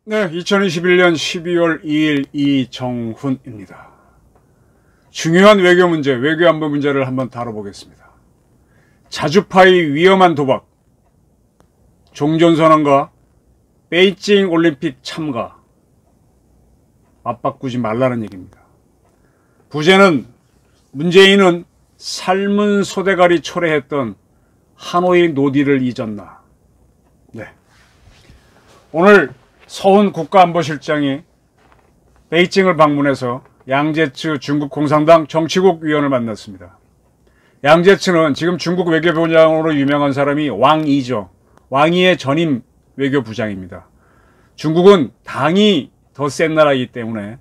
네, 2021년 12월 2일 이정훈입니다. 중요한 외교 문제, 외교 안보 문제를 한번 다뤄보겠습니다. 자주파의 위험한 도박, 종전선언과 베이징 올림픽 참가, 맞바꾸지 말라는 얘기입니다. 부제는 문재인은 삶은 소대가리 초래했던 하노이 노딜을 잊었나. 네. 오늘 서훈 국가안보실장이 베이징을 방문해서 양제츠 중국 공산당 정치국 위원을 만났습니다. 양제츠는 지금 중국 외교부장으로 유명한 사람이 왕이죠. 왕이의 전임 외교부장입니다. 중국은 당이 더 센 나라이기 때문에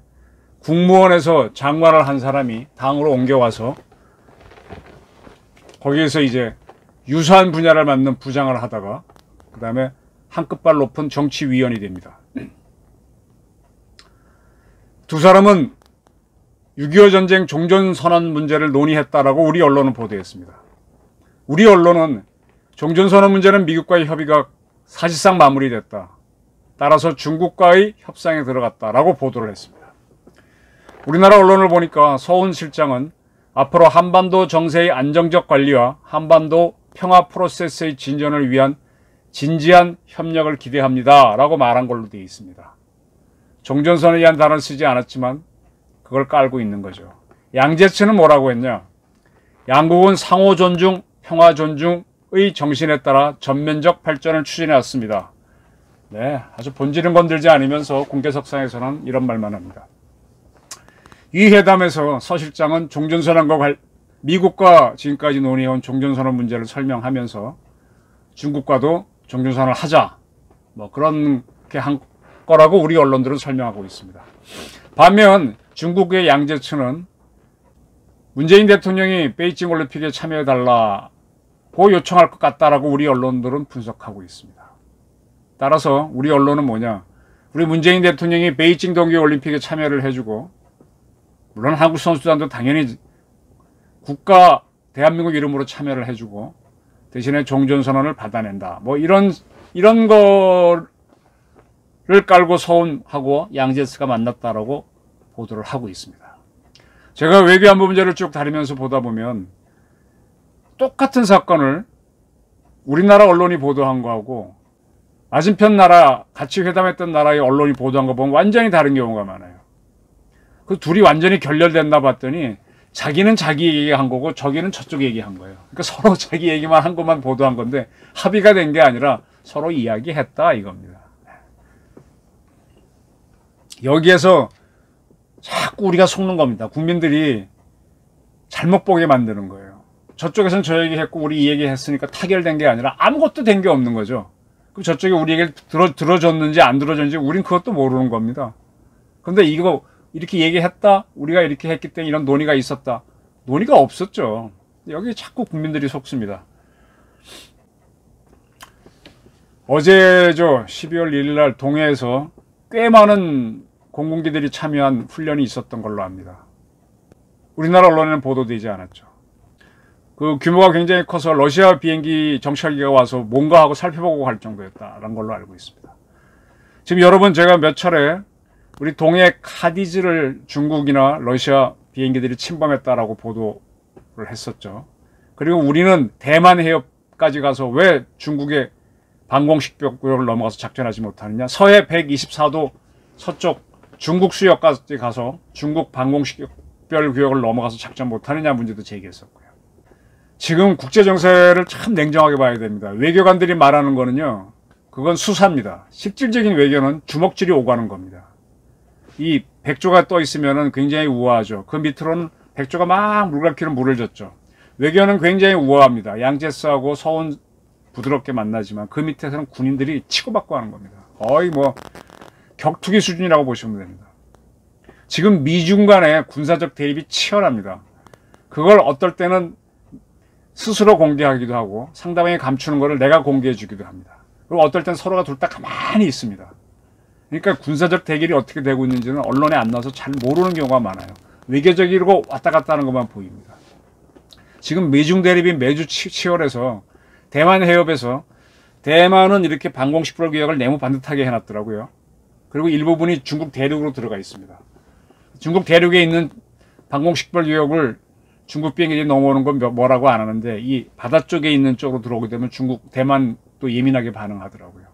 국무원에서 장관을 한 사람이 당으로 옮겨와서 거기에서 이제 유사한 분야를 맡는 부장을 하다가 그 다음에 한 끗발 높은 정치위원이 됩니다. 두 사람은 6.25 전쟁 종전선언 문제를 논의했다라고 우리 언론은 보도했습니다. 우리 언론은 종전선언 문제는 미국과의 협의가 사실상 마무리됐다. 따라서 중국과의 협상에 들어갔다라고 보도를 했습니다. 우리나라 언론을 보니까 서훈 실장은 앞으로 한반도 정세의 안정적 관리와 한반도 평화 프로세스의 진전을 위한 진지한 협력을 기대합니다 라고 말한 걸로 되어 있습니다. 종전선언에 대한 단어를 쓰지 않았지만 그걸 깔고 있는 거죠. 양제츠는 뭐라고 했냐? 양국은 상호 존중, 평화 존중의 정신에 따라 전면적 발전을 추진해 왔습니다. 네, 아주 본질은 건들지 않으면서 공개석상에서는 이런 말만 합니다. 이 회담에서 서 실장은 종전선언과 미국과 지금까지 논의해온 종전선언 문제를 설명하면서 중국과도 종전선언을 하자, 뭐 그렇게 한 거라고 우리 언론들은 설명하고 있습니다. 반면 중국의 양제츠는 문재인 대통령이 베이징 올림픽에 참여해달라고 요청할 것 같다라고 우리 언론들은 분석하고 있습니다. 따라서 우리 언론은 뭐냐? 우리 문재인 대통령이 베이징 동계올림픽에 참여를 해주고, 물론 한국 선수단도 당연히 국가 대한민국 이름으로 참여를 해주고 대신에 종전선언을 받아낸다. 뭐 이런 거를 깔고 서훈하고 양제츠가 만났다라고 보도를 하고 있습니다. 제가 외교안보 문제를 쭉 다루면서 보다 보면 똑같은 사건을 우리나라 언론이 보도한 거하고 맞은편 나라, 같이 회담했던 나라의 언론이 보도한 거 보면 완전히 다른 경우가 많아요. 그 둘이 완전히 결렬됐나 봤더니 자기는 자기 얘기한 거고 저기는 저쪽 얘기한 거예요. 그러니까 서로 자기 얘기만 한 것만 보도한 건데 합의가 된 게 아니라 서로 이야기했다 이겁니다. 여기에서 자꾸 우리가 속는 겁니다. 국민들이 잘못 보게 만드는 거예요. 저쪽에서는 저 얘기했고 우리 이 얘기했으니까 타결된 게 아니라 아무것도 된 게 없는 거죠. 그럼 저쪽이 우리 얘기를 들어줬는지 안 들어줬는지 우린 그것도 모르는 겁니다. 근데 이거 이렇게 얘기했다, 우리가 이렇게 했기 때문에 이런 논의가 있었다. 논의가 없었죠. 여기 자꾸 국민들이 속습니다. 어제죠, 12월 1일 날 동해에서 꽤 많은 공군기들이 참여한 훈련이 있었던 걸로 압니다. 우리나라 언론에는 보도되지 않았죠. 그 규모가 굉장히 커서 러시아 비행기 정찰기가 와서 뭔가 하고 살펴보고 갈 정도였다라는 걸로 알고 있습니다. 지금 여러분 제가 몇 차례 우리 동해 카디즈를 중국이나 러시아 비행기들이 침범했다라고 보도를 했었죠. 그리고 우리는 대만 해협까지 가서 왜 중국의 방공식별구역을 넘어가서 작전하지 못하느냐. 서해 124도 서쪽 중국 수역까지 가서 중국 방공식별구역을 넘어가서 작전 못하느냐 문제도 제기했었고요. 지금 국제정세를 참 냉정하게 봐야 됩니다. 외교관들이 말하는 거는요, 그건 수사입니다. 실질적인 외교는 주먹질이 오가는 겁니다. 이 백조가 떠 있으면 굉장히 우아하죠. 그 밑으로는 백조가 막 물갈퀴로 물을 줬죠. 외교는 굉장히 우아합니다. 양제스하고 서훈 부드럽게 만나지만 그 밑에서는 군인들이 치고받고 하는 겁니다. 거의 뭐 격투기 수준이라고 보시면 됩니다. 지금 미중 간의 군사적 대립이 치열합니다. 그걸 어떨 때는 스스로 공개하기도 하고 상대방이 감추는 거를 내가 공개해 주기도 합니다. 그리고 어떨 땐 서로가 둘 다 가만히 있습니다. 그러니까 군사적 대결이 어떻게 되고 있는지는 언론에 안 나와서 잘 모르는 경우가 많아요. 외교적으로 왔다 갔다 하는 것만 보입니다. 지금 미중 대립이 매주 치열해서 대만 해협에서 대만은 이렇게 방공식별 구역을 네모 반듯하게 해놨더라고요. 그리고 일부분이 중국 대륙으로 들어가 있습니다. 중국 대륙에 있는 방공식별 구역을 중국 비행기들이 넘어오는 건 뭐라고 안 하는데 이 바다 쪽에 있는 쪽으로 들어오게 되면 대만 또 예민하게 반응하더라고요.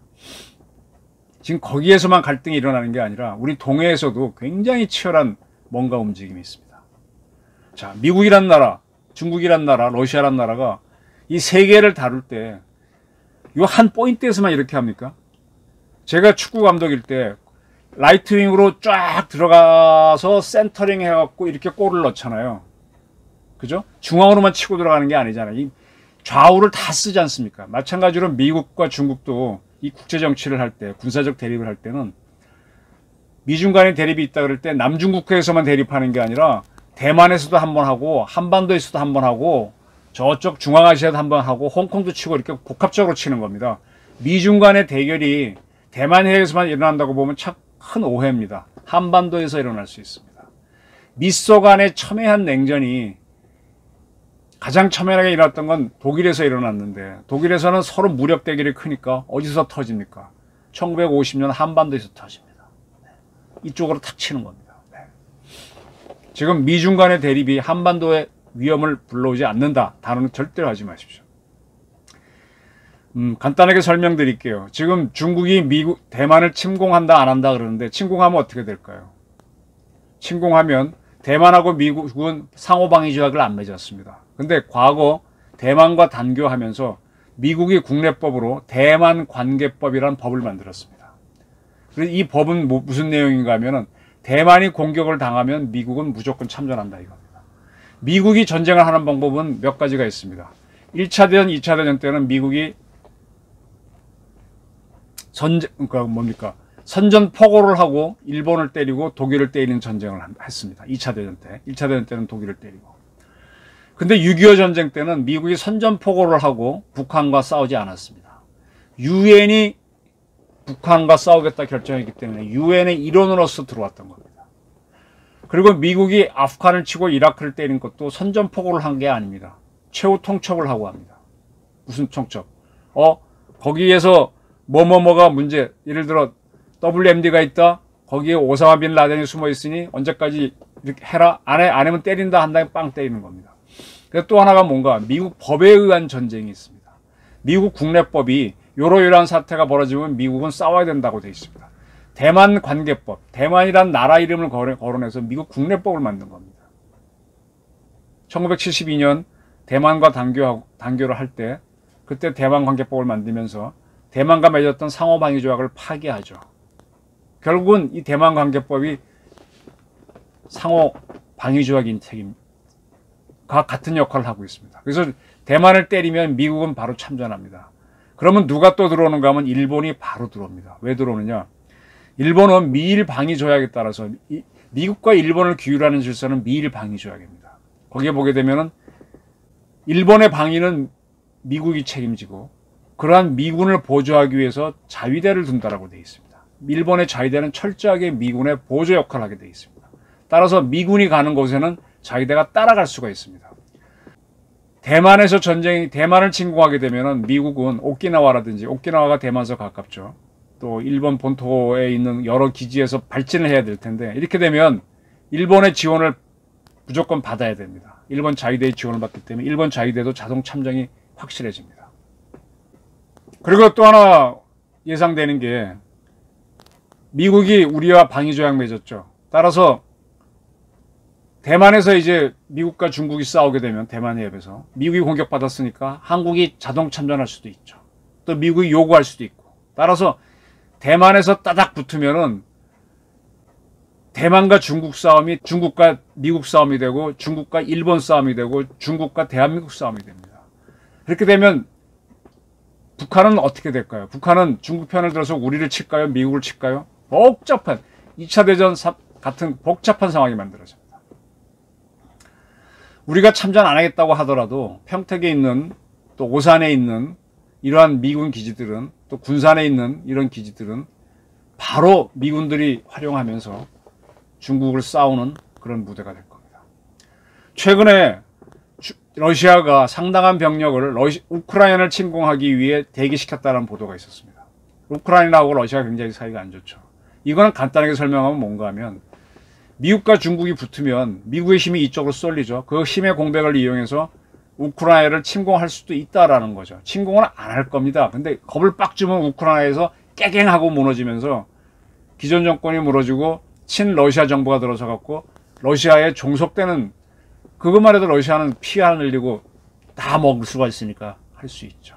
지금 거기에서만 갈등이 일어나는 게 아니라 우리 동해에서도 굉장히 치열한 뭔가 움직임이 있습니다. 자, 미국이란 나라, 중국이란 나라, 러시아란 나라가 이 세 개를 다룰 때 이 한 포인트에서만 이렇게 합니까? 제가 축구 감독일 때 라이트윙으로 쫙 들어가서 센터링 해갖고 이렇게 골을 넣잖아요. 그죠? 중앙으로만 치고 들어가는 게 아니잖아요. 이 좌우를 다 쓰지 않습니까? 마찬가지로 미국과 중국도 이 국제정치를 할 때, 군사적 대립을 할 때는 미중 간의 대립이 있다 그럴 때 남중국해에서만 대립하는 게 아니라 대만에서도 한번 하고 한반도에서도 한번 하고 저쪽 중앙아시아도 한번 하고 홍콩도 치고 이렇게 복합적으로 치는 겁니다. 미중 간의 대결이 대만 해에서만 일어난다고 보면 참 큰 오해입니다. 한반도에서 일어날 수 있습니다. 미소 간의 첨예한 냉전이 가장 첨예하게 일어났던 건 독일에서 일어났는데 독일에서는 서로 무력 대결이 크니까 어디서 터집니까? 1950년 한반도에서 터집니다. 이쪽으로 탁 치는 겁니다. 지금 미중 간의 대립이 한반도에 위험을 불러오지 않는다. 단어는 절대로 하지 마십시오. 간단하게 설명드릴게요. 지금 중국이 대만을 침공한다 안 한다 그러는데 침공하면 어떻게 될까요? 침공하면 대만하고 미국은 상호방위 조약을 안 맺었습니다. 근데 과거 대만과 단교하면서 미국이 국내법으로 대만관계법이라는 법을 만들었습니다. 그래서 이 법은 무슨 내용인가 하면은 대만이 공격을 당하면 미국은 무조건 참전한다 이겁니다. 미국이 전쟁을 하는 방법은 몇 가지가 있습니다. 1차 대전, 2차 대전 때는 미국이 선전포고를 하고 일본을 때리고 독일을 때리는 전쟁을 했습니다. 2차 대전 때. 1차 대전 때는 독일을 때리고. 근데 6.25 전쟁 때는 미국이 선전포고를 하고 북한과 싸우지 않았습니다. 유엔이 북한과 싸우겠다 결정했기 때문에 유엔의 일원으로서 들어왔던 겁니다. 그리고 미국이 아프간을 치고 이라크를 때린 것도 선전포고를 한 게 아닙니다. 최후 통첩을 하고 합니다. 무슨 통첩? 거기에서 뭐가 문제, 예를 들어 WMD가 있다. 거기에 오사마 빈 라덴이 숨어 있으니 언제까지 이렇게 해라. 안 하면 때린다 한 다음에 빵 때리는 겁니다. 그래서 또 하나가 뭔가 미국 법에 의한 전쟁이 있습니다. 미국 국내법이 이러이러한 사태가 벌어지면 미국은 싸워야 된다고 되어 있습니다. 대만 관계법, 대만이란 나라 이름을 거론해서 미국 국내법을 만든 겁니다. 1972년 대만과 단교를 할 때 그때 대만 관계법을 만들면서 대만과 맺었던 상호방위 조약을 파기하죠. 결국은 이 대만 관계법이 상호방위 조약인 책임과 같은 역할을 하고 있습니다. 그래서 대만을 때리면 미국은 바로 참전합니다. 그러면 누가 또 들어오는가 하면 일본이 바로 들어옵니다. 왜 들어오느냐? 일본은 미일 방위 조약에 따라서 미국과 일본을 규율하는 질서는 미일 방위 조약입니다. 거기에 보게 되면은 일본의 방위는 미국이 책임지고 그러한 미군을 보조하기 위해서 자위대를 둔다라고 되어 있습니다. 일본의 자위대는 철저하게 미군의 보조 역할을 하게 되어 있습니다. 따라서 미군이 가는 곳에는 자위대가 따라갈 수가 있습니다. 대만에서 대만을 침공하게 되면은 미국은 오키나와라든지, 오키나와가 대만서 가깝죠. 또 일본 본토에 있는 여러 기지에서 발진을 해야 될 텐데 이렇게 되면 일본의 지원을 무조건 받아야 됩니다. 일본 자위대의 지원을 받기 때문에 일본 자위대도 자동 참전이 확실해집니다. 그리고 또 하나 예상되는 게 미국이 우리와 방위조약 맺었죠. 따라서 대만에서 이제 미국과 중국이 싸우게 되면 대만 해협에서 미국이 공격받았으니까 한국이 자동 참전할 수도 있죠. 또 미국이 요구할 수도 있고. 따라서 대만에서 따닥 붙으면은 대만과 중국 싸움이 중국과 미국 싸움이 되고 중국과 일본 싸움이 되고 중국과 대한민국 싸움이 됩니다. 그렇게 되면 북한은 어떻게 될까요? 북한은 중국 편을 들어서 우리를 칠까요? 미국을 칠까요? 복잡한 2차 대전 같은 복잡한 상황이 만들어집니다. 우리가 참전 안 하겠다고 하더라도 평택에 있는 또 오산에 있는 이러한 미군 기지들은 또 군산에 있는 이런 기지들은 바로 미군들이 활용하면서 중국을 싸우는 그런 무대가 될 겁니다. 최근에 러시아가 상당한 병력을 우크라이나를 침공하기 위해 대기시켰다는 보도가 있었습니다. 우크라이나하고 러시아가 굉장히 사이가 안 좋죠. 이거는 간단하게 설명하면 뭔가 하면 미국과 중국이 붙으면 미국의 힘이 이쪽으로 쏠리죠. 그 힘의 공백을 이용해서 우크라이나를 침공할 수도 있다라는 거죠. 침공은 안 할 겁니다. 근데 겁을 빡 주면 우크라이나에서 깨갱하고 무너지면서 기존 정권이 무너지고 친러시아 정부가 들어서 갖고 러시아에 종속되는, 그것만 해도 러시아는 피가 흘리고 다 먹을 수가 있으니까 할 수 있죠.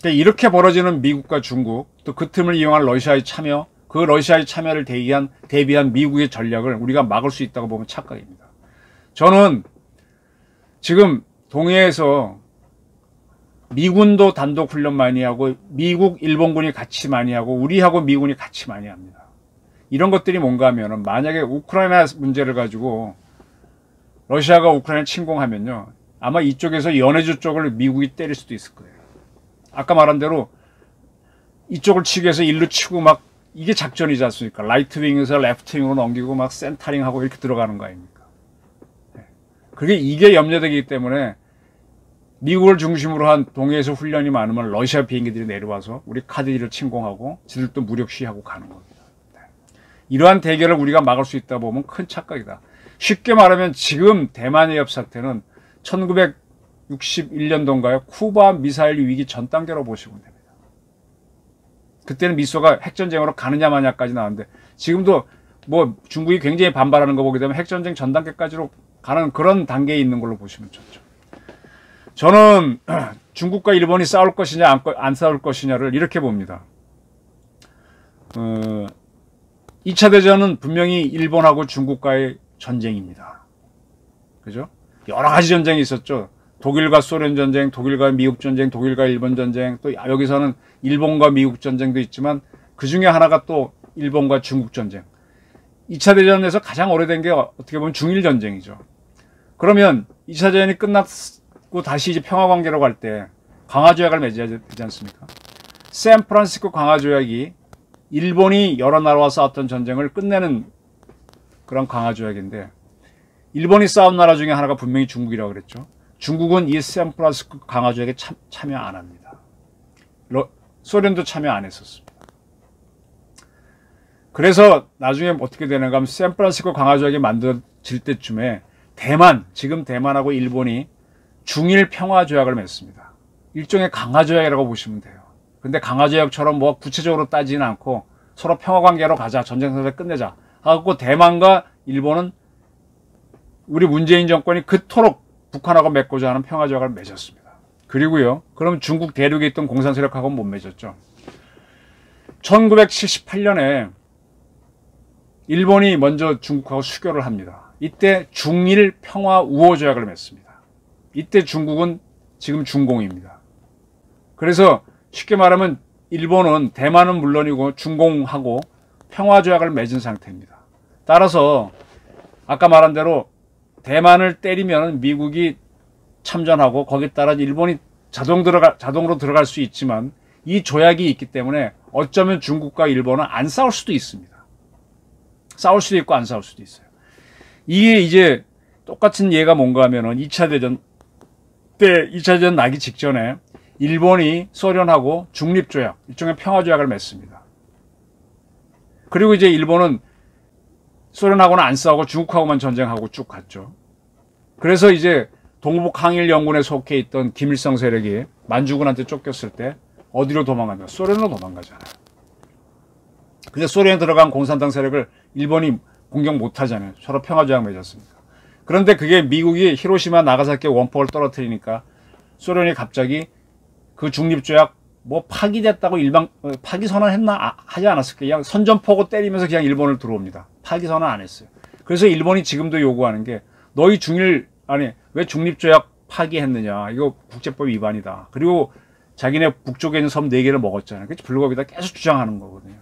이렇게 벌어지는 미국과 중국, 또 그 틈을 이용한 러시아의 참여, 그 러시아의 참여를 대비한 미국의 전략을 우리가 막을 수 있다고 보면 착각입니다. 저는 지금 동해에서 미군도 단독 훈련 많이 하고 미국, 일본군이 같이 많이 하고 우리하고 미군이 같이 많이 합니다. 이런 것들이 뭔가 하면은 만약에 우크라이나 문제를 가지고 러시아가 우크라이나 침공하면요, 아마 이쪽에서 연해주 쪽을 미국이 때릴 수도 있을 거예요. 아까 말한 대로 이쪽을 치기 위해서 일로 치고 막, 이게 작전이지 않습니까? 라이트윙에서 레프트윙으로 넘기고 막 센터링하고 이렇게 들어가는 거 아닙니까? 그게 이게 염려되기 때문에 미국을 중심으로 한 동해에서 훈련이 많으면 러시아 비행기들이 내려와서 우리 카디를 침공하고 지들도 무력 시위하고 가는 겁니다. 이러한 대결을 우리가 막을 수 있다 보면 큰 착각이다. 쉽게 말하면 지금 대만 해협 사태는 1961년도인가요? 쿠바 미사일 위기 전 단계로 보시면 됩니다. 그때는 미소가 핵전쟁으로 가느냐 마냐까지 나왔는데 지금도 뭐 중국이 굉장히 반발하는 거 보게 되면 핵전쟁 전 단계까지로 가는 그런 단계에 있는 걸로 보시면 좋죠. 저는 중국과 일본이 싸울 것이냐 안 싸울 것이냐를 이렇게 봅니다. 2차 대전은 분명히 일본하고 중국과의 전쟁입니다. 그죠? 여러 가지 전쟁이 있었죠. 독일과 소련 전쟁, 독일과 미국 전쟁, 독일과 일본 전쟁, 또 여기서는 일본과 미국 전쟁도 있지만 그 중에 하나가 또 일본과 중국 전쟁. 2차 대전에서 가장 오래된 게 어떻게 보면 중일 전쟁이죠. 그러면 2차 대전이 끝났고 다시 이제 평화관계로 갈 때 강화조약을 맺어야 되지 않습니까? 샌프란시스코 강화조약이 일본이 여러 나라와 싸웠던 전쟁을 끝내는 그런 강화조약인데, 일본이 싸운 나라 중에 하나가 분명히 중국이라고 그랬죠. 중국은 이 샌프란시스코 강화조약에 참여 안 합니다. 소련도 참여 안 했었습니다. 그래서 나중에 어떻게 되는가 하면 샌프란시스코 강화조약이 만들어질 때쯤에 지금 대만하고 일본이 중일 평화조약을 맺습니다. 일종의 강화조약이라고 보시면 돼요. 근데 강화조약처럼 뭐 구체적으로 따지는 않고 서로 평화관계로 가자, 전쟁사를 끝내자 하고 대만과 일본은 우리 문재인 정권이 그토록 북한하고 맺고자 하는 평화조약을 맺었습니다. 그리고요, 그럼 중국 대륙에 있던 공산 세력하고는 못 맺었죠. 1978년에 일본이 먼저 중국하고 수교를 합니다. 이때 중일 평화 우호 조약을 맺습니다. 이때 중국은 지금 중공입니다. 그래서 쉽게 말하면 일본은 대만은 물론이고 중공하고 평화 조약을 맺은 상태입니다. 따라서 아까 말한 대로 대만을 때리면 미국이 참전하고 거기에 따라 일본이 자동으로 들어갈 수 있지만 이 조약이 있기 때문에 어쩌면 중국과 일본은 안 싸울 수도 있습니다. 싸울 수도 있고 안 싸울 수도 있어요. 이게 이제 똑같은 예가 뭔가 하면은 2차 대전 때, 2차 대전 나기 직전에 일본이 소련하고 중립조약, 일종의 평화조약을 맺습니다. 그리고 이제 일본은 소련하고는 안 싸우고 중국하고만 전쟁하고 쭉 갔죠. 그래서 이제 동북 항일 연군에 속해 있던 김일성 세력이 만주군한테 쫓겼을 때 어디로 도망갔냐? 소련으로 도망가잖아요. 근데 소련에 들어간 공산당 세력을 일본이 공격 못하잖아요. 서로 평화조약 맺었습니다. 그런데 그게 미국이 히로시마 나가사키 원폭을 떨어뜨리니까 소련이 갑자기 그 중립조약 뭐 파기됐다고 파기 선언했나? 하지 않았을 거예요. 그냥 선전포고 때리면서 그냥 일본을 들어옵니다. 파기 선언 안 했어요. 그래서 일본이 지금도 요구하는 게 너희 왜 중립조약 파기했느냐? 이거 국제법 위반이다. 그리고 자기네 북쪽에 있는 섬 4개를 먹었잖아요. 그래서 불법이다 계속 주장하는 거거든요.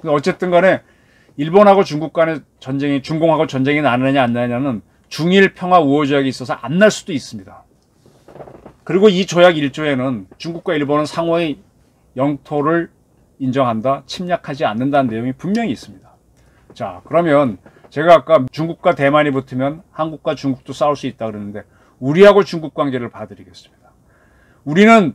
어쨌든 간에 일본하고 중국 간의 전쟁이, 중공하고 전쟁이 나느냐 안 나느냐는 중일 평화 우호 조약이 있어서 안 날 수도 있습니다. 그리고 이 조약 1조에는 중국과 일본은 상호의 영토를 인정한다, 침략하지 않는다는 내용이 분명히 있습니다. 자, 그러면 제가 아까 중국과 대만이 붙으면 한국과 중국도 싸울 수 있다 그러는데 우리하고 중국 관계를 봐드리겠습니다. 우리는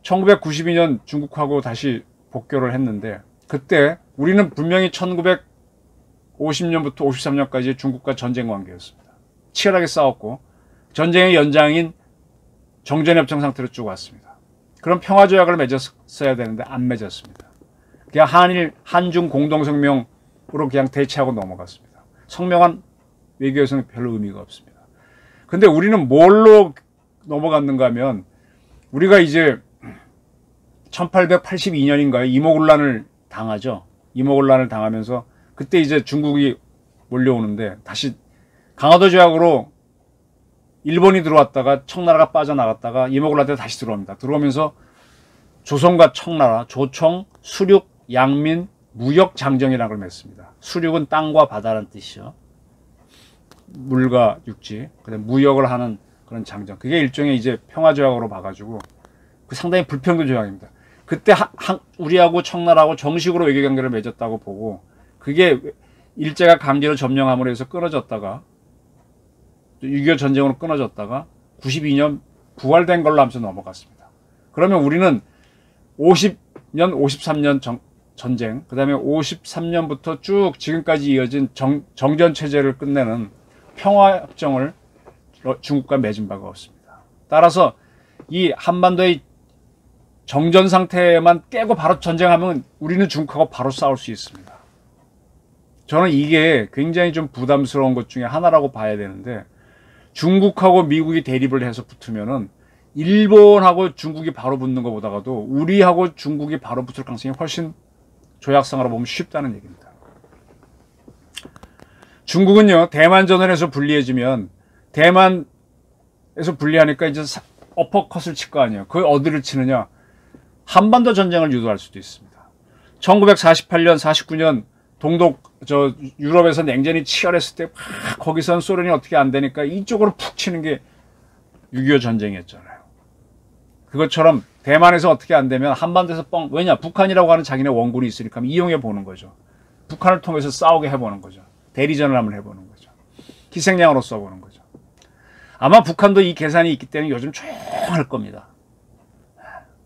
1992년 중국하고 다시 복교를 했는데 그때 우리는 분명히 1950년부터 53년까지 중국과 전쟁 관계였습니다. 치열하게 싸웠고 전쟁의 연장인 정전협정 상태로 쭉 왔습니다. 그럼 평화조약을 맺었어야 되는데 안 맺었습니다. 그냥 한중 공동성명으로 그냥 대체하고 넘어갔습니다. 성명한 외교에서는 별로 의미가 없습니다. 근데 우리는 뭘로 넘어갔는가 하면 우리가 이제 1882년인가에 이모군란을 당하죠. 이모군란을 당하면서 그때 이제 중국이 몰려오는데 다시 강화도 조약으로 일본이 들어왔다가 청나라가 빠져나갔다가 이모군란 때 다시 들어옵니다. 들어오면서 조선과 청나라, 조청, 수륙, 양민, 무역 장정이라는 걸 맺습니다. 수륙은 땅과 바다라는 뜻이죠. 물과 육지. 그다음 무역을 하는 그런 장정. 그게 일종의 이제 평화조약으로 봐가지고 그 상당히 불평등 조약입니다. 그때 우리하고 청나라하고 정식으로 외교관계를 맺었다고 보고 그게 일제가 강제로 점령함으로 해서 끊어졌다가 6.25 전쟁으로 끊어졌다가 92년 부활된 걸로 하면서 넘어갔습니다. 그러면 우리는 50년, 53년 전쟁, 그 다음에 53년부터 쭉 지금까지 이어진 정전체제를 끝내는 평화협정을 중국과 맺은 바가 없습니다. 따라서 이 한반도의 정전 상태만 깨고 바로 전쟁하면 우리는 중국하고 바로 싸울 수 있습니다. 저는 이게 굉장히 좀 부담스러운 것 중에 하나라고 봐야 되는데 중국하고 미국이 대립을 해서 붙으면은 일본하고 중국이 바로 붙는 것보다도 우리하고 중국이 바로 붙을 가능성이 훨씬 조약상으로 보면 쉽다는 얘기입니다. 중국은요, 대만전선에서 불리해지면 대만에서 불리하니까 이제 어퍼컷을 칠 거 아니에요. 그 어디를 치느냐? 한반도 전쟁을 유도할 수도 있습니다. 1948년, 49년 유럽에서 냉전이 치열했을 때 거기선 소련이 어떻게 안 되니까 이쪽으로 푹 치는 게 6.25 전쟁이었잖아요. 그것처럼 대만에서 어떻게 안 되면 한반도에서 왜냐? 북한이라고 하는 자기네 원군이 있으니까 이용해 보는 거죠. 북한을 통해서 싸우게 해보는 거죠. 대리전을 한번 해보는 거죠. 희생양으로 써보는 거죠. 아마 북한도 이 계산이 있기 때문에 요즘 조용할 겁니다.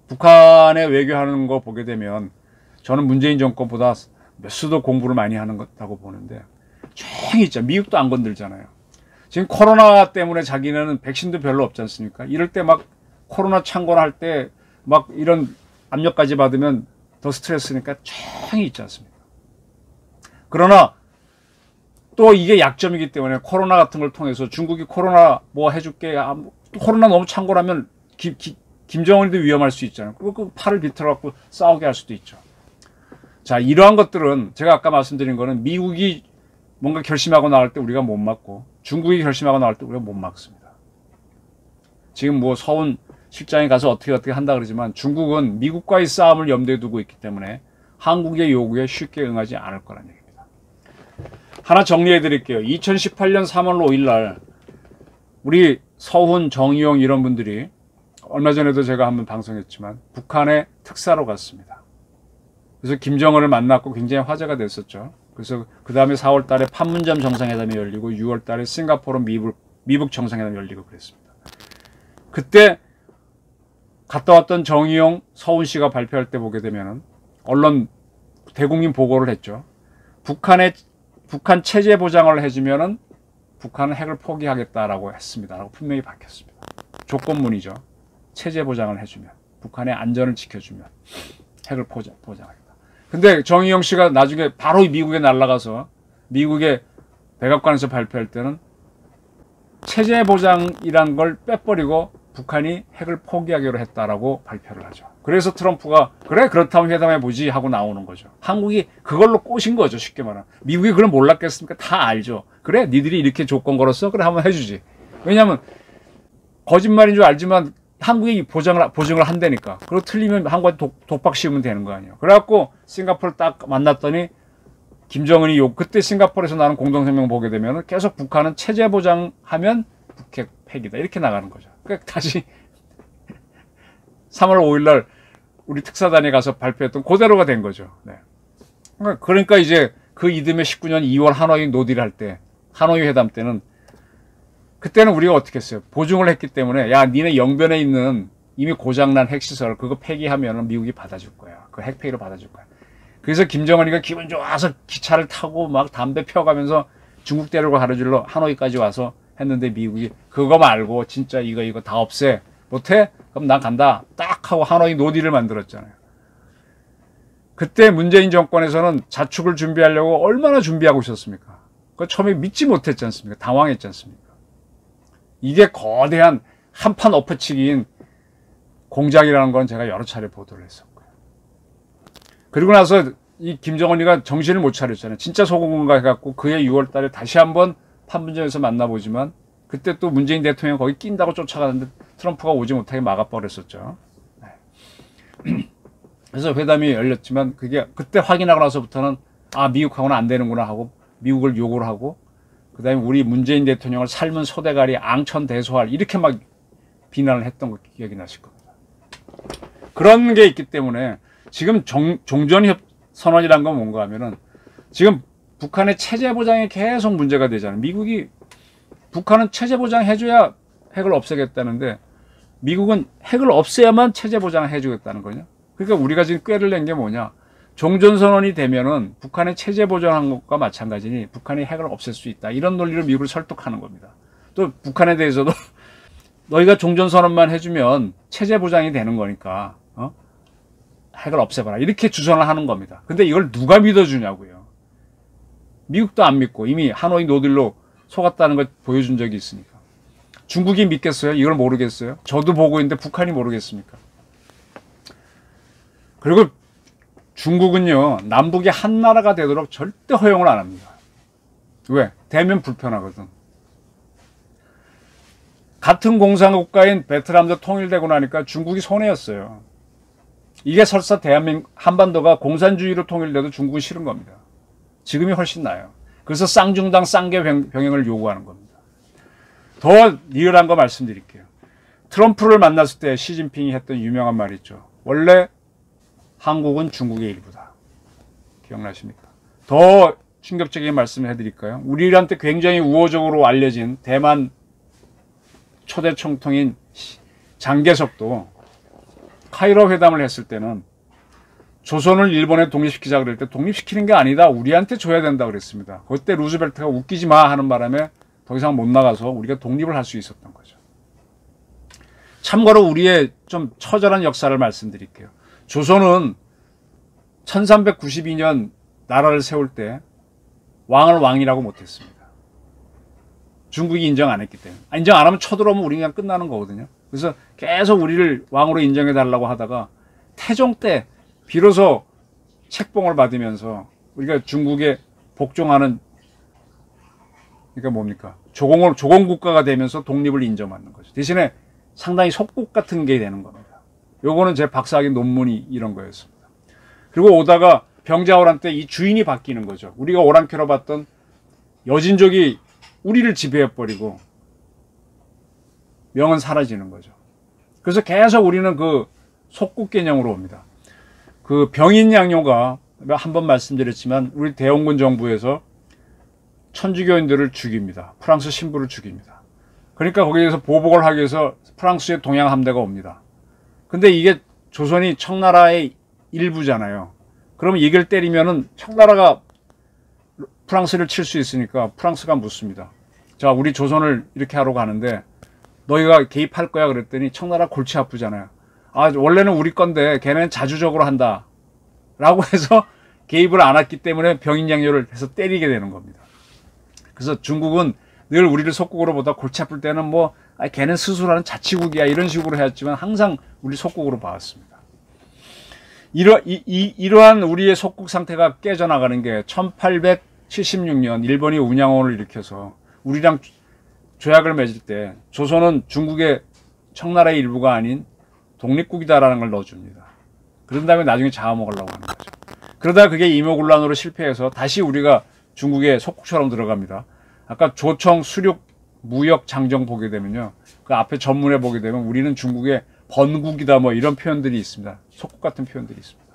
북한의 외교하는 거 보게 되면 저는 문재인 정권보다 몇 수도 공부를 많이 하는 것다고 보는데 조용히 있죠. 미국도 안 건들잖아요. 지금 코로나 때문에 자기네는 백신도 별로 없지 않습니까? 이럴 때 막 코로나 창궐할 때 막 이런 압력까지 받으면 더 스트레스니까 조용히 있지 않습니까? 그러나 또 이게 약점이기 때문에 코로나 같은 걸 통해서 중국이 코로나 뭐 해줄게, 코로나 너무 창궐하면 김정은이도 위험할 수 있잖아요. 그 팔을 비틀어갖고 싸우게 할 수도 있죠. 자, 이러한 것들은 제가 아까 말씀드린 거는 미국이 뭔가 결심하고 나갈 때 우리가 못 막고 중국이 결심하고 나갈 때 우리가 못 막습니다. 지금 뭐 서훈 실장이 가서 어떻게 한다 그러지만 중국은 미국과의 싸움을 염두에 두고 있기 때문에 한국의 요구에 쉽게 응하지 않을 거란 얘기입니다. 하나 정리해 드릴게요. 2018년 3월 5일 날 우리 서훈, 정의용 이런 분들이 얼마 전에도 제가 한번 방송했지만 북한에 특사로 갔습니다. 그래서 김정은을 만났고 굉장히 화제가 됐었죠. 그래서 그 다음에 4월 달에 판문점 정상회담이 열리고 6월 달에 싱가포르 미북 정상회담이 열리고 그랬습니다. 그때 갔다 왔던 정의용, 서훈 씨가 발표할 때 보게 되면은 언론 대국민 보고를 했죠. 북한 체제 보장을 해주면은 북한은 핵을 포기하겠다라고 했습니다. 라고 분명히 밝혔습니다. 조건문이죠. 체제 보장을 해주면, 북한의 안전을 지켜주면 핵을 보장하겠다. 근데 정의용 씨가 나중에 바로 미국에 날아가서 미국의 백악관에서 발표할 때는 체제 보장이란 걸 빼버리고 북한이 핵을 포기하기로 했다라고 발표를 하죠. 그래서 트럼프가 그래 그렇다면 회담해보지 하고 나오는 거죠. 한국이 그걸로 꼬신 거죠. 쉽게 말하면. 미국이 그걸 몰랐겠습니까? 다 알죠. 그래 니들이 이렇게 조건 걸었어? 그래 한번 해주지. 왜냐하면 거짓말인 줄 알지만 한국이 보증을 한다니까. 그리고 틀리면 한국한테 독박 씌우면 되는 거 아니에요. 그래갖고 싱가포르 딱 만났더니 김정은이 그때 싱가포르에서 나는 공동성명 보게 되면 계속 북한은 체제 보장하면 북핵 폐기다 이렇게 나가는 거죠. 그러니까 다시 3월 5일 날 우리 특사단에 가서 발표했던 그대로가 된 거죠. 네. 그러니까 이제 그 이듬해 19년 2월 하노이 노딜 할 때, 하노이 회담 때는, 그때는 우리가 어떻게 했어요? 보증을 했기 때문에, 야, 니네 영변에 있는 이미 고장난 핵시설, 그거 폐기하면 미국이 받아줄 거야. 그 핵폐기를 받아줄 거야. 그래서 김정은이가 기분 좋아서 기차를 타고 막 담배 펴가면서 중국 대륙을 가로질러 하노이까지 와서 했는데 미국이 그거 말고 진짜 이거 다 없애. 못해? 그럼 난 간다. 딱 하고 하노이 노딜을 만들었잖아요. 그때 문재인 정권에서는 자축을 준비하려고 얼마나 준비하고 있었습니까? 그 처음에 믿지 못했지 않습니까? 당황했지 않습니까? 이게 거대한 한판 엎어치기인 공작이라는 건 제가 여러 차례 보도를 했었고요. 그리고 나서 이 김정은이가 정신을 못 차렸잖아요. 진짜 속은 건가 해갖고 그해 6월 달에 다시 한번 판문점에서 만나보지만 그때 또 문재인 대통령 거기 낀다고 쫓아가는데 트럼프가 오지 못하게 막아버렸었죠. 네. 그래서 회담이 열렸지만 그게 그때 확인하고 나서부터는 아 미국하고는 안 되는구나 하고 미국을 욕을 하고 그 다음에 우리 문재인 대통령을 삶은 소대가리 앙천대소할 이렇게 막 비난을 했던 거 기억이 나실 겁니다. 그런 게 있기 때문에 지금 종전선언이란 건 뭔가 하면은 지금 북한의 체제 보장이 계속 문제가 되잖아요. 미국이 북한은 체제 보장 해줘야 핵을 없애겠다는데 미국은 핵을 없애야만 체제 보장을 해주겠다는 거냐. 그러니까 우리가 지금 꾀를 낸 게 뭐냐. 종전선언이 되면은 북한의 체제 보장한 것과 마찬가지니 북한이 핵을 없앨 수 있다. 이런 논리로 미국을 설득하는 겁니다. 또 북한에 대해서도 너희가 종전선언만 해주면 체제 보장이 되는 거니까 핵을 없애봐라. 이렇게 주선을 하는 겁니다. 근데 이걸 누가 믿어주냐고요. 미국도 안 믿고 이미 하노이 노딜로 속았다는 걸 보여준 적이 있으니까. 중국이 믿겠어요? 이걸 모르겠어요? 저도 보고 있는데 북한이 모르겠습니까? 그리고 중국은요, 남북이 한 나라가 되도록 절대 허용을 안 합니다. 왜? 되면 불편하거든. 같은 공산국가인 베트남도 통일되고 나니까 중국이 손해였어요. 이게 설사 대한민국, 한반도가 공산주의로 통일돼도 중국은 싫은 겁니다. 지금이 훨씬 나아요. 그래서 쌍중당 쌍계 병행을 요구하는 겁니다. 더 리얼한 거 말씀드릴게요. 트럼프를 만났을 때 시진핑이 했던 유명한 말이 있죠. 원래 한국은 중국의 일부다. 기억나십니까? 더 충격적인 말씀을 해드릴까요? 우리한테 굉장히 우호적으로 알려진 대만 초대 총통인 장개석도 카이로 회담을 했을 때는 조선을 일본에 독립시키자 그럴 때 독립시키는 게 아니다. 우리한테 줘야 된다 그랬습니다. 그때 루즈벨트가 웃기지 마 하는 바람에 더 이상 못 나가서 우리가 독립을 할 수 있었던 거죠. 참고로 우리의 좀 처절한 역사를 말씀드릴게요. 조선은 1392년 나라를 세울 때 왕을 왕이라고 못했습니다. 중국이 인정 안 했기 때문에. 인정 안 하면 쳐들어오면 우리 그냥 끝나는 거거든요. 그래서 계속 우리를 왕으로 인정해달라고 하다가 태종 때 비로소 책봉을 받으면서 우리가 중국에 복종하는, 그러니까 뭡니까? 조공국가가 되면서 독립을 인정받는 거죠. 대신에 상당히 속국 같은 게 되는 겁니다. 요거는 제 박사학위 논문이 이런 거였습니다. 그리고 오다가 병자호란 때 이 주인이 바뀌는 거죠. 우리가 오랑캐로 봤던 여진족이 우리를 지배해버리고 명은 사라지는 거죠. 그래서 계속 우리는 그 속국 개념으로 옵니다. 그 병인양요가 한 번 말씀드렸지만 우리 대원군 정부에서 천주교인들을 죽입니다. 프랑스 신부를 죽입니다. 그러니까 거기에서 보복을 하기 위해서 프랑스의 동양 함대가 옵니다. 근데 이게 조선이 청나라의 일부잖아요. 그러면 이걸 때리면은 청나라가 프랑스를 칠 수 있으니까 프랑스가 묻습니다. 자, 우리 조선을 이렇게 하러 가는데 너희가 개입할 거야 그랬더니 청나라 골치 아프잖아요. 아, 원래는 우리 건데 걔네는 자주적으로 한다 라고 해서 개입을 안 했기 때문에 병인양요를 해서 때리게 되는 겁니다. 그래서 중국은 늘 우리를 속국으로 보다 골치 아플 때는 뭐 걔는 스스로는 자치국이야 이런 식으로 해왔지만 항상 우리 속국으로 봐왔습니다. 이러한 우리의 속국 상태가 깨져나가는 게 1876년 일본이 운양원을 일으켜서 우리랑 조약을 맺을 때 조선은 중국의 청나라의 일부가 아닌 독립국이다라는 걸 넣어줍니다. 그런 다음에 나중에 잡아먹으려고 하는 거죠. 그러다 그게 임오군란으로 실패해서 다시 우리가 중국의 속국처럼 들어갑니다. 아까 조청, 수륙, 무역, 장정 보게 되면요. 그 앞에 전문에 보게 되면 우리는 중국의 번국이다 뭐 이런 표현들이 있습니다. 속국 같은 표현들이 있습니다.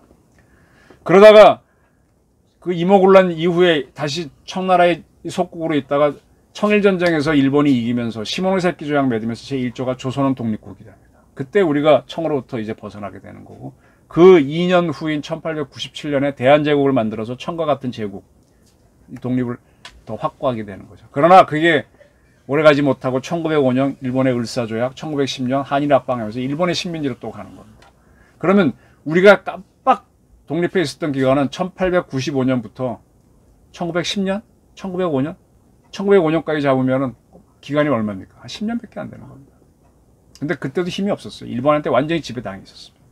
그러다가 그 임오군란 이후에 다시 청나라의 속국으로 있다가 청일전쟁에서 일본이 이기면서 시모노세키 조약 맺으면서 제1조가 조선은 독립국이 됩니다. 그때 우리가 청으로부터 이제 벗어나게 되는 거고, 그 2년 후인 1897년에 대한제국을 만들어서 청과 같은 제국, 독립을 더 확고하게 되는 거죠. 그러나 그게 오래가지 못하고 1905년 일본의 을사조약, 1910년 한일합방하면서 일본의 식민지로 또 가는 겁니다. 그러면 우리가 깜빡 독립해 있었던 기간은 1895년부터 1910년? 1905년? 1905년까지 잡으면은 기간이 얼마입니까? 한 10년밖에 안 되는 겁니다. 근데 그때도 힘이 없었어요. 일본한테 완전히 지배당해 있었습니다.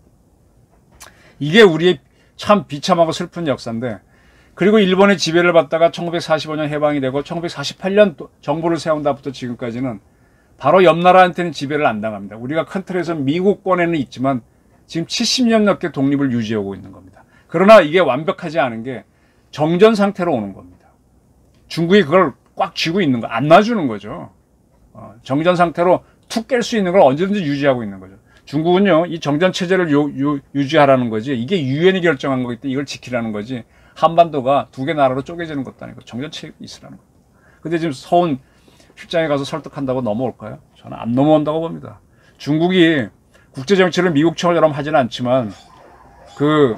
이게 우리의 참 비참하고 슬픈 역사인데, 그리고 일본의 지배를 받다가 1945년 해방이 되고 1948년 정부를 세운 다부터 지금까지는 바로 옆 나라한테는 지배를 안 당합니다. 우리가 큰 틀에서 미국권에는 있지만 지금 70년 넘게 독립을 유지하고 있는 겁니다. 그러나 이게 완벽하지 않은 게 정전 상태로 오는 겁니다. 중국이 그걸 꽉 쥐고 있는 거, 안 놔주는 거죠. 정전 상태로 툭 깰 수 있는 걸 언제든지 유지하고 있는 거죠. 중국은요, 이 정전 체제를 유지하라는 거지, 이게 유엔이 결정한 거기 때문에 이걸 지키라는 거지, 한반도가 두 개 나라로 쪼개지는 것도 아니고 정전 체제가 있으라는 거예요. 근데 지금 서훈 실장에 가서 설득한다고 넘어올까요? 저는 안 넘어온다고 봅니다. 중국이 국제 정치를 미국처럼 하지는 않지만 그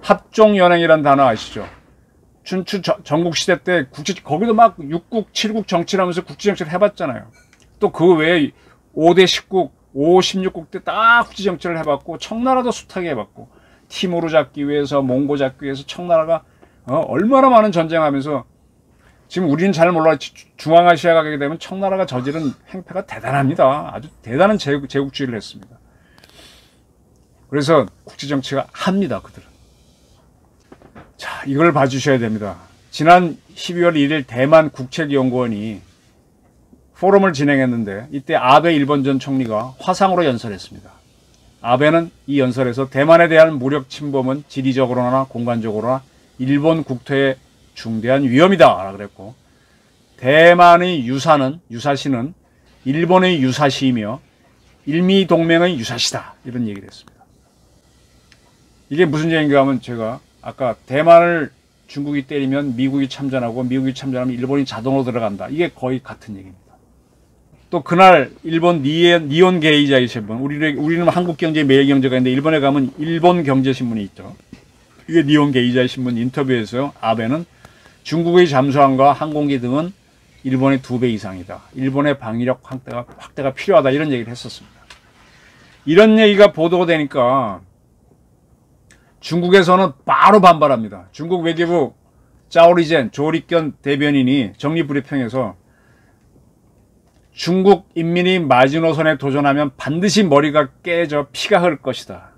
합종연행이라는 단어 아시죠? 춘추 전국시대 때 거기도 막 6국, 7국 정치를 하면서 국제 정치를 해봤잖아요. 또 그 외에 5대 10국, 5, 16국 때 다 국제 정치를 해봤고, 청나라도 숱하게 해봤고, 티모르 잡기 위해서, 몽고 잡기 위해서 청나라가 얼마나 많은 전쟁하면서, 지금 우리는 잘 몰라, 중앙아시아 가게 되면 청나라가 저지른 행패가 대단합니다. 아주 대단한 제국주의를 했습니다. 그래서 국제 정치가 합니다, 그들은. 자, 이걸 봐주셔야 됩니다. 지난 12월 1일 대만 국책연구원이 포럼을 진행했는데, 이때 아베 일본 전 총리가 화상으로 연설했습니다. 아베는 이 연설에서 대만에 대한 무력 침범은 지리적으로나 공간적으로나 일본 국토에 중대한 위험이다 그랬고, 대만의 유사시는 일본의 유사시이며 일미동맹의 유사시다, 이런 얘기를 했습니다. 이게 무슨 얘기인가 하면, 제가 아까 대만을 중국이 때리면 미국이 참전하고 미국이 참전하면 일본이 자동으로 들어간다, 이게 거의 같은 얘기입니다. 또 그날 일본 니온 게이자이 신문, 우리는 한국경제, 매일경제가 있는데 일본에 가면 일본 경제신문이 있죠. 이게 니온 게이자이 신문 인터뷰에서 아베는 중국의 잠수함과 항공기 등은 일본의 2배 이상이다, 일본의 방위력 확대가 필요하다, 이런 얘기를 했었습니다. 이런 얘기가 보도가 되니까 중국에서는 바로 반발합니다. 중국 외교부 짜오리젠 조리견 대변인이 정리브리핑에서 중국 인민이 마지노선에 도전하면 반드시 머리가 깨져 피가 흐를 것이다.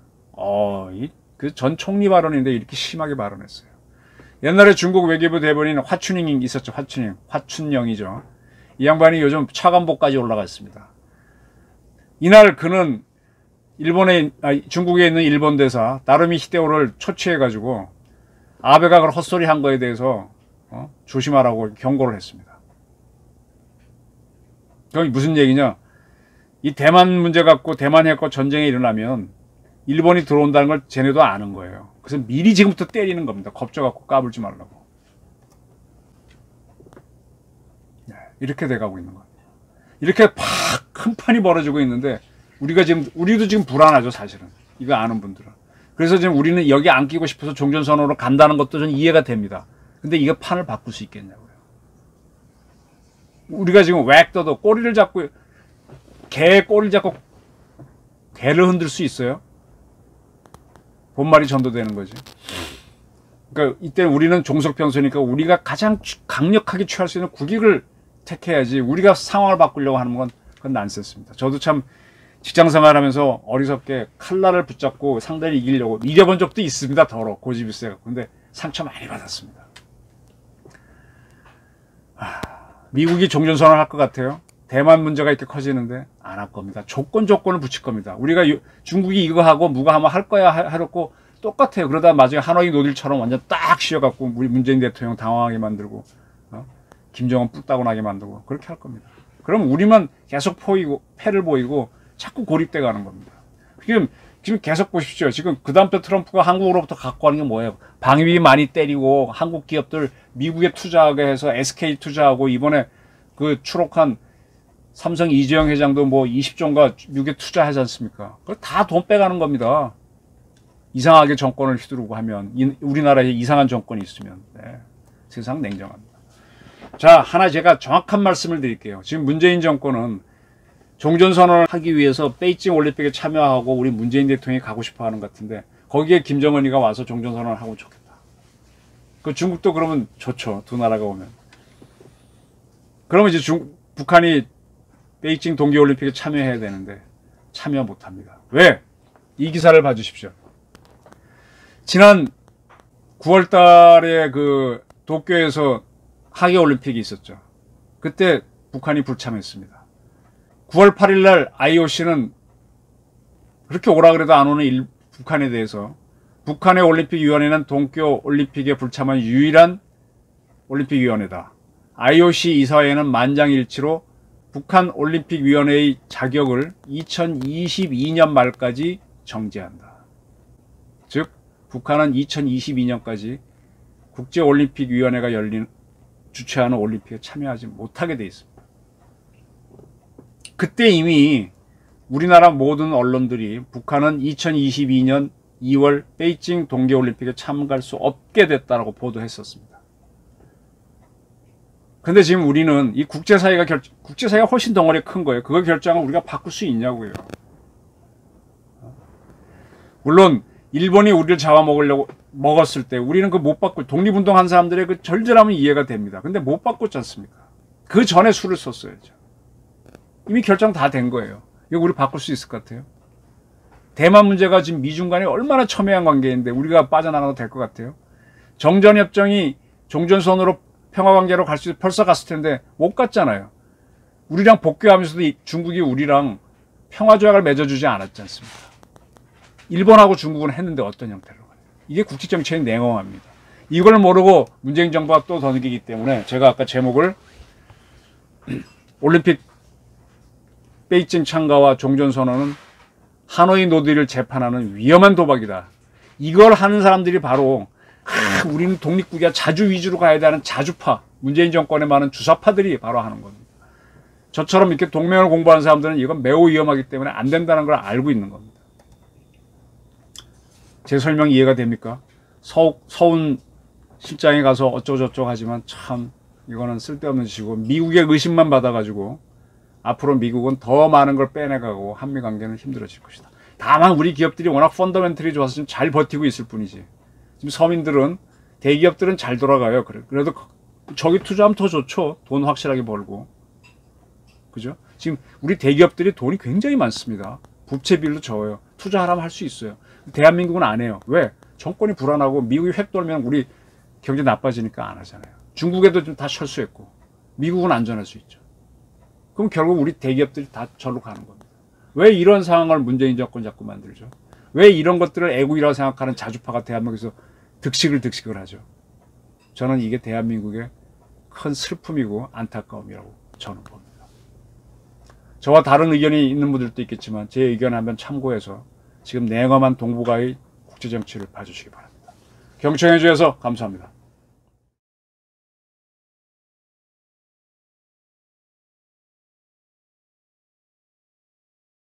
그 전 총리 발언인데 이렇게 심하게 발언했어요. 옛날에 중국 외교부 대변인 화춘잉이 있었죠. 화춘영이죠. 이 양반이 요즘 차관보까지 올라갔습니다. 이날 그는 중국에 있는 일본 대사 나루미 히데오를 초치해가지고 아베가 그걸 헛소리 한 거에 대해서 조심하라고 경고를 했습니다. 그게 무슨 얘기냐? 이 대만 문제 갖고 대만 해갖고 전쟁이 일어나면 일본이 들어온다는 걸 쟤네도 아는 거예요. 그래서 미리 지금부터 때리는 겁니다. 겁줘갖고 까불지 말라고. 이렇게 돼가고 있는 거예요. 이렇게 큰 판이 벌어지고 있는데 우리도 지금 불안하죠, 사실은. 이거 아는 분들은. 그래서 지금 우리는 여기 안 끼고 싶어서 종전선언으로 간다는 것도 좀 이해가 됩니다. 근데 이거 판을 바꿀 수 있겠냐고요. 우리가 지금 웩 떠도 꼬리를 잡고, 개 꼬리를 잡고 개를 흔들 수 있어요? 본말이 전도되는 거지. 그러니까 이때 우리는 종속병소니까 우리가 가장 강력하게 취할 수 있는 국익을 택해야지, 우리가 상황을 바꾸려고 하는 건 그건 난센스입니다. 저도 참 직장생활하면서 어리석게 칼날을 붙잡고 상대를 이기려고 이겨본 적도 있습니다. 고집이 세갖고. 근데 상처 많이 받았습니다. 미국이 종전선언을 할 것 같아요? 대만 문제가 이렇게 커지는데 안 할 겁니다. 조건을 붙일 겁니다. 우리가 중국이 이거 하고 누가 하면 할 거야 하려고 똑같아요. 그러다 나중에 하노이 노딜처럼 완전 딱 씌워갖고 우리 문재인 대통령 당황하게 만들고, 김정은 뿔따고 나게 만들고 그렇게 할 겁니다. 그럼 우리만 계속 패를 보이고 자꾸 고립돼 가는 겁니다. 지금 계속 보십시오. 지금 그 다음 때 트럼프가 한국으로부터 갖고 가는 게 뭐예요? 방위비 많이 때리고 한국 기업들 미국에 투자하게 해서 SK 투자하고 이번에 그 추록한 삼성 이재용 회장도 뭐 20조인가 미국에 투자하지 않습니까? 그걸 다 돈 빼가는 겁니다. 이상하게 정권을 휘두르고 하면 우리나라에 이상한 정권이 있으면 세상 냉정합니다. 자, 하나 제가 정확한 말씀을 드릴게요. 지금 문재인 정권은 종전선언을 하기 위해서 베이징 올림픽에 참여하고 우리 문재인 대통령이 가고 싶어 하는 것 같은데 거기에 김정은이가 와서 종전선언을 하면 좋겠다. 그 중국도 그러면 좋죠. 두 나라가 오면. 그러면 이제 북한이 베이징 동계올림픽에 참여해야 되는데 참여 못합니다. 왜? 이 기사를 봐주십시오. 지난 9월 달에 그 도쿄에서 하계올림픽이 있었죠. 그때 북한이 불참했습니다. 9월 8일 날 IOC는 그렇게 오라 그래도 안 오는 북한에 대해서 북한의 올림픽위원회는 동계올림픽에 불참한 유일한 올림픽위원회다. IOC 이사회는 만장일치로 북한 올림픽위원회의 자격을 2022년 말까지 정지한다. 즉 북한은 2022년까지 국제올림픽위원회가 주최하는 올림픽에 참여하지 못하게 돼 있습니다. 그때 이미 우리나라 모든 언론들이 북한은 2022년 2월 베이징 동계올림픽에 참가할 수 없게 됐다고 보도했었습니다. 근데 지금 우리는 이 국제사회가 훨씬 덩어리 큰 거예요. 그거 결정을 우리가 바꿀 수 있냐고요. 물론 일본이 우리를 먹었을 때 우리는 그 못 바꿀 독립운동한 사람들의 그 절절함은 이해가 됩니다. 근데 못 바꿨지 않습니까? 그 전에 수를 썼어야죠. 이미 결정 다 된 거예요. 이거 우리 바꿀 수 있을 것 같아요? 대만 문제가 지금 미중 간에 얼마나 첨예한 관계인데 우리가 빠져나가도 될 것 같아요? 정전협정이 종전선으로 평화관계로 갈 수 벌써 갔을 텐데 못 갔잖아요. 우리랑 복귀하면서도 중국이 우리랑 평화조약을 맺어주지 않았지 않습니까? 일본하고 중국은 했는데 어떤 형태로 가요? 이게 국제정치의 냉엄합니다. 이걸 모르고 문재인 정부가 또 던지기 때문에 제가 아까 제목을 올림픽 베이징 참가와 종전선언은 하노이 노드를 재판하는 위험한 도박이다. 이걸 하는 사람들이 바로 우리는 독립국이야 자주 위주로 가야 되는 자주파 문재인 정권에 많은 주사파들이 바로 하는 겁니다. 저처럼 이렇게 동맹을 공부하는 사람들은 이건 매우 위험하기 때문에 안 된다는 걸 알고 있는 겁니다. 제 설명 이해가 됩니까? 서훈 실장에 가서 어쩌고저쩌고 하지만 참 이거는 쓸데없는 짓이고 미국의 의심만 받아가지고 앞으로 미국은 더 많은 걸 빼내가고 한미관계는 힘들어질 것이다. 다만 우리 기업들이 워낙 펀더멘털이 좋아서 좀 잘 버티고 있을 뿐이지. 지금 서민들은 대기업들은 잘 돌아가요. 그래도 저기 투자하면 더 좋죠. 돈 확실하게 벌고. 그죠? 지금 우리 대기업들이 돈이 굉장히 많습니다. 부채 비율도 적어요. 투자하라면 할 수 있어요. 대한민국은 안 해요. 왜? 정권이 불안하고 미국이 획 돌면 우리 경제 나빠지니까 안 하잖아요. 중국에도 좀 다 철수했고 미국은 안전할 수 있죠. 그럼 결국 우리 대기업들이 다 절로 가는 겁니다. 왜 이런 상황을 문재인 정권 자꾸 만들죠? 왜 이런 것들을 애국이라고 생각하는 자주파가 대한민국에서 득식을 하죠? 저는 이게 대한민국의 큰 슬픔이고 안타까움이라고 저는 봅니다. 저와 다른 의견이 있는 분들도 있겠지만 제 의견을 한번 참고해서 지금 냉엄한 동북아의 국제정치를 봐주시기 바랍니다. 경청해 주셔서 감사합니다.